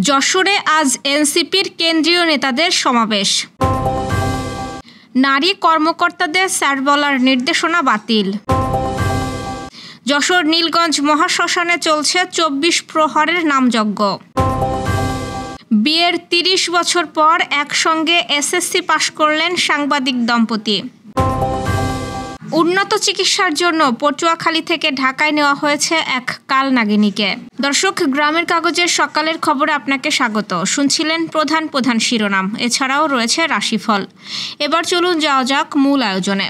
যশোরে আজ এনসিপির কেন্দ্রীয় নেতাদের সমাবেশ। নারী কর্মকর্তাদের স্যার বলার নির্দেশনা বাতিল। যশোর নীলগঞ্জ মহাশ্মশানে চলছে ২৪ প্রহরের নামযজ্ঞ। বিয়ের ৩০ বছর পর একসঙ্গে এসএসসি পাশ করলেন সাংবাদিক দম্পতি। উন্নত চিকিৎসার জন্য পটুয়াখালী থেকে ঢাকায় নেওয়া হয়েছে এক কালনাগিনীকে। দর্শক, গ্রামের কাগজের সকালের খবরে আপনাকে স্বাগত। শুনছিলেন প্রধান প্রধান শিরোনাম, এছাড়াও রয়েছে রাশিফল। এবার চলুন যাওয়া যাক মূল আয়োজনে।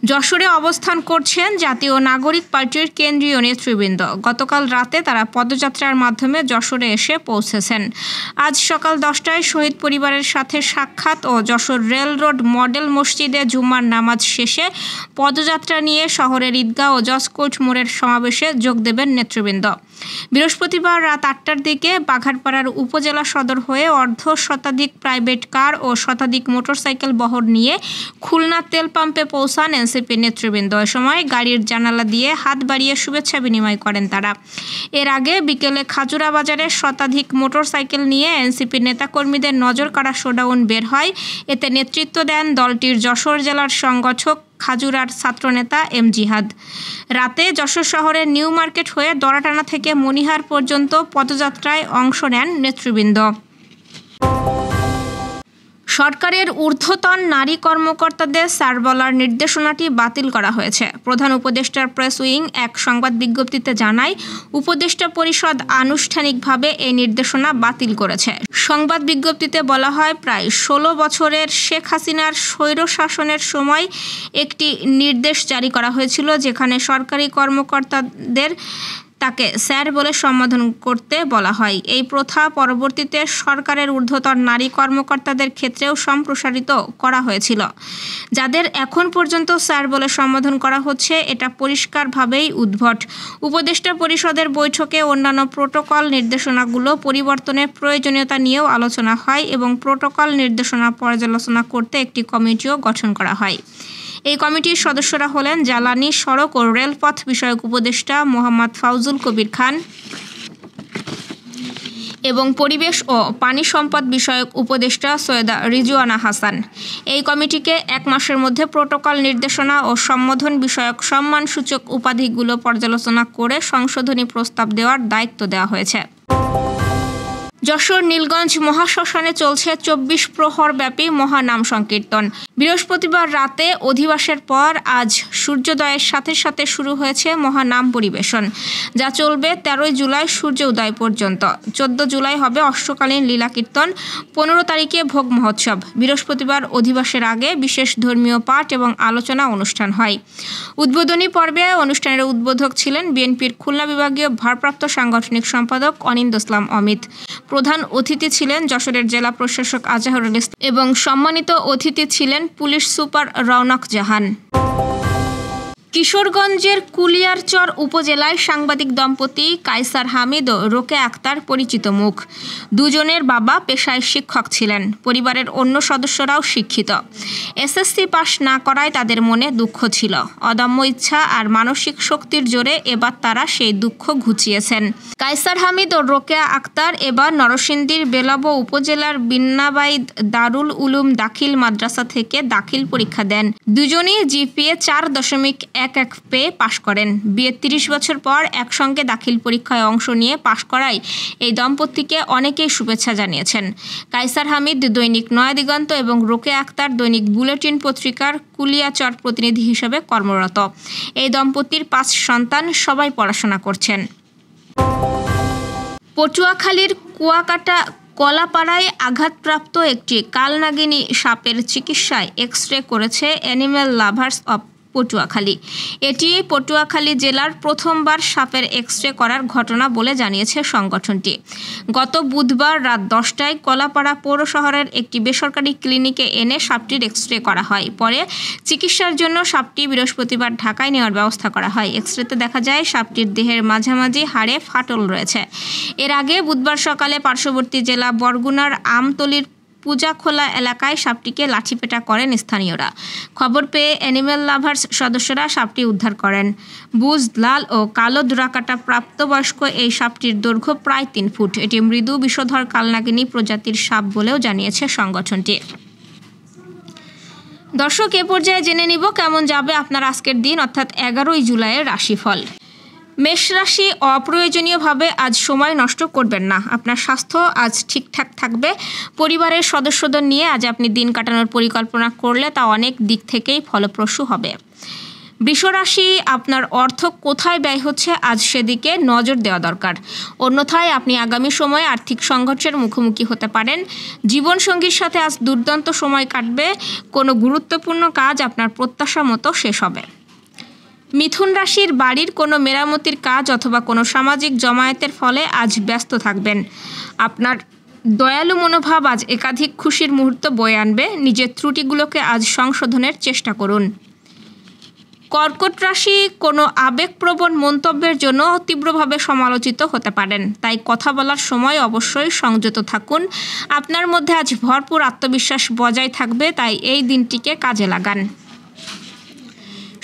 যশোরে অবস্থান করছেন জাতীয় নাগরিক পার্টির কেন্দ্রীয় নেতৃবৃন্দ। গতকাল রাতে তারা পদযাত্রার মাধ্যমে যশোরে এসে পৌঁছেছেন। আজ সকাল 10টায় শহীদ পরিবারের সাথে সাক্ষাৎ ও যশোর রেল রোড মডেল মসজিদে জুম্মার নামাজ শেষে পদযাত্রা নিয়ে শহরের ঈদগাহ ও জজকোর্ট মোড়ের সমাবেশে যোগ দেবেন নেতৃবৃন্দ। বৃহস্পতিবার রাত 8টার দিকে বাঘারপাড়ার উপজেলা সদর হয়ে অর্ধশতাধিক প্রাইভেট কার ও শতাধিক মোটরসাইকেল বহর নিয়ে খুলনা তেল পাম্পে পৌঁছান এনসিপি নেতৃবৃন্দ। এ সময় গাড়ির জানালা দিয়ে হাত বাড়িয়ে শুভেচ্ছা বিনিময় করেন তারা। এর আগে বিকেলে খাজুরা বাজারে শতাধিক মোটরসাইকেল নিয়ে এনসিপি নেতাকর্মীদের নজর কাড়া শোডাউন বের হয়। এতে নেতৃত্ব দেন দলটির যশোর জেলার সংগঠক খাজুরার ছাত্রনেতা এম জিহাদ। রাতে যশোর শহরের নিউ মার্কেট হয়ে দরাটানা থেকে মনিহার পর্যন্ত পদযাত্রায় অংশ নেন নেতৃবৃন্দ। সরকারের ঊর্ধ্বতন নারী কর্মকর্তাদের স্যার বলার নির্দেশনাটি বাতিল করা হয়েছে। প্রধান উপদেষ্টার প্রেস উইং এক সংবাদ বিজ্ঞপ্তিতে জানায়, উপদেষ্টা পরিষদ আনুষ্ঠানিকভাবে এই নির্দেশনা বাতিল করেছে। সংবাদ বিজ্ঞপ্তিতে বলা হয়, প্রায় 16 বছরের শেখ হাসিনার স্বৈরশাসনের সময় একটি নির্দেশ জারি করা হয়েছিল, যেখানে সরকারি কর্মকর্তাদের তাকে স্যার বলে সম্বোধন করতে বলা হয়। এই প্রথা পরবর্তীতে সরকারের ঊর্ধ্বতন নারী কর্মকর্তাদের ক্ষেত্রেও সম্প্রসারিত করা হয়েছিল। যাদের এখন পর্যন্ত স্যার বলে সম্বোধন করা হচ্ছে, এটা পরিষ্কারভাবেই উদ্ভট। উপদেষ্টা পরিষদের বৈঠকে অন্যান্য প্রোটোকল নির্দেশনাগুলো পরিবর্তনের প্রয়োজনীয়তা নিয়েও আলোচনা হয় এবং প্রোটোকল নির্দেশনা পর্যালোচনা করতে একটি কমিটিও গঠন করা হয়। এই কমিটির সদস্যরা হলেন জ্বালানি, সড়ক ও রেলপথ বিষয়ক উপদেষ্টা মোহাম্মদ ফাউজুল কবির খান এবং পরিবেশ ও পানি সম্পদ বিষয়ক উপদেষ্টা সৈয়দা রিজওয়ানা হাসান। এই কমিটিকে 1 মাসের মধ্যে প্রোটোকল নির্দেশনা ও সম্বোধন বিষয়ক সম্মানসূচক উপাধিগুলো পর্যালোচনা করে সংশোধনী প্রস্তাব দেওয়ার দায়িত্ব দেওয়া হয়েছে। যশোর নীলগঞ্জ মহাশ্মশানে চলছে 24 প্রহর ব্যাপী মহানাম সংকীর্তন। বৃহস্পতিবার রাতে অধিবাসের পর আজ সূর্যোদয়ের সাথে সাথে শুরু হয়েছে মহানাম পরিবেশন, যা চলবে 13 জুলাই সূর্য উদয় পর্যন্ত। 14 জুলাই হবে অষ্টকালীন লীলা কীর্তন, 15 তারিখে ভোগ মহোৎসব। বৃহস্পতিবার অধিবাসের আগে বিশেষ ধর্মীয় পাঠ এবং আলোচনা অনুষ্ঠান হয়। উদ্বোধনী পর্বে অনুষ্ঠানের উদ্বোধক ছিলেন বিএনপির খুলনা বিভাগীয় ভারপ্রাপ্ত সাংগঠনিক সম্পাদক অনিন্দ ইসলাম অমিত। প্রধান অতিথি ছিলেন যশোরের জেলা প্রশাসক আজহারুল ইসলাম এবং সম্মানিত অতিথি ছিলেন পুলিশ সুপার রওনক জাহান। কিশোরগঞ্জের কুলিয়ারচর উপজেলায় সাংবাদিক দম্পতি কায়সার হামিদ ও রোকেয়া আক্তার পরিচিত মুখ। দুজনের বাবা পেশায় শিক্ষক ছিলেন, পরিবারের অন্য সদস্যরাও শিক্ষিত। এসএসসি পাশ না করায় তাদের মনে দুঃখ ছিল। অদম্য ইচ্ছা আর মানসিক শক্তির জোরে এবার তারা সেই দুঃখ ঘুচিয়েছেন। কায়সার হামিদ ও রোকেয়া আক্তার এবার নরসিংদীর বেলাব উপজেলার বিন্নাবাইদ দারুল উলুম দাখিল মাদ্রাসা থেকে দাখিল পরীক্ষা দেন। দুজনই জিপিএ 4.11 পেয়ে পাশ করেন। বিয়ের 30 বছর পর একসঙ্গে দাখিল পরীক্ষায় অংশ নিয়ে পাশ করায় এই দম্পতিকে অনেকেই শুভেচ্ছা জানিয়েছেন। কায়সার হামিদ দৈনিক নয়া দিগন্ত এবং রোকেয়া আক্তার দৈনিক বুলেটিন পত্রিকার কুলিয়াচর প্রতিনিধি হিসেবে কর্মরত। এই দম্পতির 5 সন্তান, সবাই পড়াশোনা করছেন। পটুয়াখালীর কুয়াকাটা কলাপাড়ায় আঘাতপ্রাপ্ত একটি কালনাগিনী সাপের চিকিৎসায় এক্স-রে করেছে অ্যানিম্যাল লাভার্স অব পটুয়াখালী। এটি পটুয়াখালী জেলার প্রথমবার সাপের এক্স-রে করার ঘটনা বলে জানিয়েছে সংগঠনটি। গত বুধবার রাত 10টায় কলাপাড়া পৌর শহরের একটি বেসরকারি ক্লিনিকে এনে সাপটির এক্স-রে করা হয়। পরে চিকিৎসার জন্য সাপটি বৃহস্পতিবার ঢাকায় নেওয়ার ব্যবস্থা করা হয়। এক্স-রেতে দেখা যায় সাপটির দেহের মাঝামাঝি হাড়ে ফাটল রয়েছে। এর আগে বুধবার সকালে পার্শ্ববর্তী জেলা বরগুনার আমতলীর পূজাখোলা এলাকায় সাপটিকে লাঠিপেটা করেন স্থানীয়রা। খবর পেয়ে অ্যানিম্যাল লাভার্স সদস্যরা সাপটি উদ্ধার করেন। বুজ, লাল ও কালো ডোরাকাটা প্রাপ্তবয়স্ক এই সাপটির দৈর্ঘ্য প্রায় 3 ফুট। এটি মৃদু বিষধর কালনাগিনী প্রজাতির সাপ বলেও জানিয়েছে সংগঠনটি। দর্শক, এ পর্যায়ে জেনে নিব কেমন যাবে আপনার আজকের দিন অর্থাৎ 11 জুলাইয়ের রাশিফল। মেষ রাশি, অপ্রয়োজনীয়ভাবে আজ সময় নষ্ট করবেন না। আপনার স্বাস্থ্য আজ ঠিকঠাক থাকবে। পরিবারের সদস্যদের নিয়ে আজ আপনি দিন কাটানোর পরিকল্পনা করলে তা অনেক দিক থেকেই ফলপ্রসূ হবে। বৃষ রাশি, আপনার অর্থ কোথায় ব্যয় হচ্ছে আজ সেদিকে নজর দেওয়া দরকার। অন্যথায় আপনি আগামী সময়ে আর্থিক সংঘর্ষের মুখোমুখি হতে পারেন। জীবনসঙ্গীর সাথে আজ দুর্দান্ত সময় কাটবে। কোনো গুরুত্বপূর্ণ কাজ আপনার প্রত্যাশা মতো শেষ হবে। মিথুন রাশির, বাড়ির কোনো মেরামতির কাজ অথবা কোনো সামাজিক জমায়েতের ফলে আজ ব্যস্ত থাকবেন। আপনার দয়ালু মনোভাব আজ একাধিক খুশির মুহূর্ত বয়ে আনবে। নিজের ত্রুটিগুলোকে আজ সংশোধনের চেষ্টা করুন। কর্কট রাশি, কোনো আবেগপ্রবণ মন্তব্যের জন্য তীব্রভাবে সমালোচিত হতে পারেন, তাই কথা বলার সময় অবশ্যই সংযত থাকুন। আপনার মধ্যে আজ ভরপুর আত্মবিশ্বাস বজায় থাকবে, তাই এই দিনটিকে কাজে লাগান।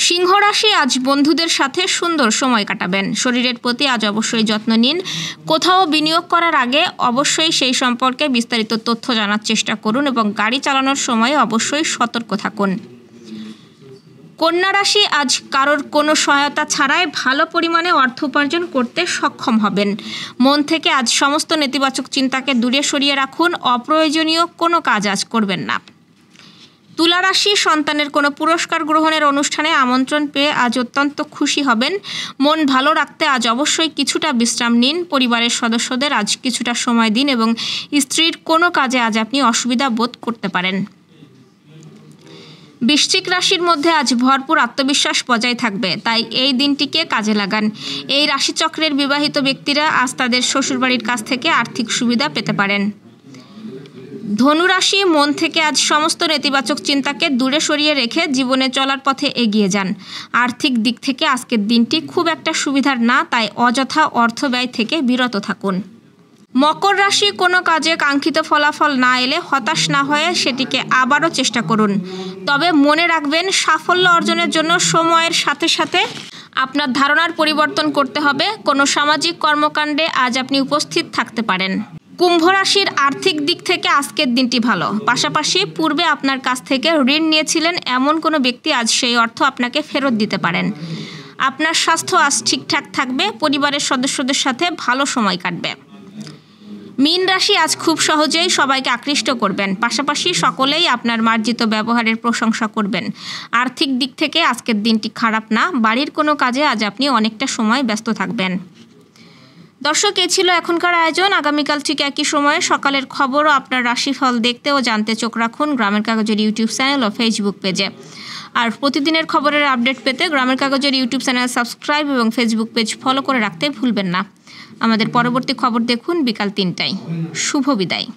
সিংহ রাশি, আজ বন্ধুদের সাথে সুন্দর সময় কাটাবেন। শরীরের প্রতি আজ অবশ্যই যত্ন নিন। কোথাও বিনিয়োগ করার আগে অবশ্যই সেই সম্পর্কে বিস্তারিত তথ্য জানার চেষ্টা করুন এবং গাড়ি চালানোর সময় অবশ্যই সতর্ক থাকুন। কন্যা রাশি, আজ কারোর কোনো সহায়তা ছাড়াই ভালো পরিমাণে অর্থ উপার্জন করতে সক্ষম হবেন। মন থেকে আজ সমস্ত নেতিবাচক চিন্তাকে দূরে সরিয়ে রাখুন। অপ্রয়োজনীয় কোনো কাজ আজ করবেন না। তুলা রাশি, সন্তানের কোনো পুরস্কার গ্রহণের অনুষ্ঠানে আমন্ত্রণ পেয়ে আজ অত্যন্ত খুশি হবেন। মন ভালো রাখতে আজ অবশ্যই কিছুটা বিশ্রাম নিন। পরিবারের সদস্যদের আজ কিছুটা সময় দিন এবং স্ত্রীর কোনো কাজে আজ আপনি অসুবিধা বোধ করতে পারেন। বৃশ্চিক রাশির মধ্যে আজ ভরপুর আত্মবিশ্বাস বজায় থাকবে, তাই এই দিনটিকে কাজে লাগান। এই রাশিচক্রের বিবাহিত ব্যক্তিরা আজ তাদের শ্বশুরবাড়ির কাছ থেকে আর্থিক সুবিধা পেতে পারেন। ধনুরাশি, মন থেকে আজ সমস্ত নেতিবাচক চিন্তাকে দূরে সরিয়ে রেখে জীবনে চলার পথে এগিয়ে যান। আর্থিক দিক থেকে আজকের দিনটি খুব একটা সুবিধার না, তাই অযথা অর্থ ব্যয় থেকে বিরত থাকুন। মকর রাশি, কোনো কাজে কাঙ্ক্ষিত ফলাফল না এলে হতাশ না হয়ে সেটিকে আবারও চেষ্টা করুন। তবে মনে রাখবেন, সাফল্য অর্জনের জন্য সময়ের সাথে সাথে আপনার ধারণার পরিবর্তন করতে হবে। কোনো সামাজিক কর্মকাণ্ডে আজ আপনি উপস্থিত থাকতে পারেন। কুম্ভ রাশির, আর্থিক দিক থেকে আজকের দিনটি ভালো। পাশাপাশি পূর্বে আপনার কাছ থেকে ঋণ নিয়েছিলেন এমন কোনো ব্যক্তি আজ সেই অর্থ আপনাকে ফেরত দিতে পারেন। আপনার স্বাস্থ্য আজ ঠিকঠাক থাকবে। পরিবারের সদস্যদের সাথে ভালো সময় কাটবে। মীন রাশি, আজ খুব সহজেই সবাইকে আকৃষ্ট করবেন। পাশাপাশি সকলেই আপনার মার্জিত ব্যবহারের প্রশংসা করবেন। আর্থিক দিক থেকে আজকের দিনটি খারাপ না। বাড়ির কোনো কাজে আজ আপনি অনেকটা সময় ব্যস্ত থাকবেন। দর্শক, এ ছিল এখনকার আয়োজন। আগামীকাল ঠিক একই সময়ে সকালের খবর ও আপনার রাশিফল দেখতে ও জানতে চোখ রাখুন গ্রামের কাগজের ইউটিউব চ্যানেল ও ফেসবুক পেজে। আর প্রতিদিনের খবরের আপডেট পেতে গ্রামের কাগজের ইউটিউব চ্যানেল সাবস্ক্রাইব এবং ফেসবুক পেজ ফলো করে রাখতে ভুলবেন না। আমাদের পরবর্তী খবর দেখুন বিকাল 3টায়। শুভ বিদায়।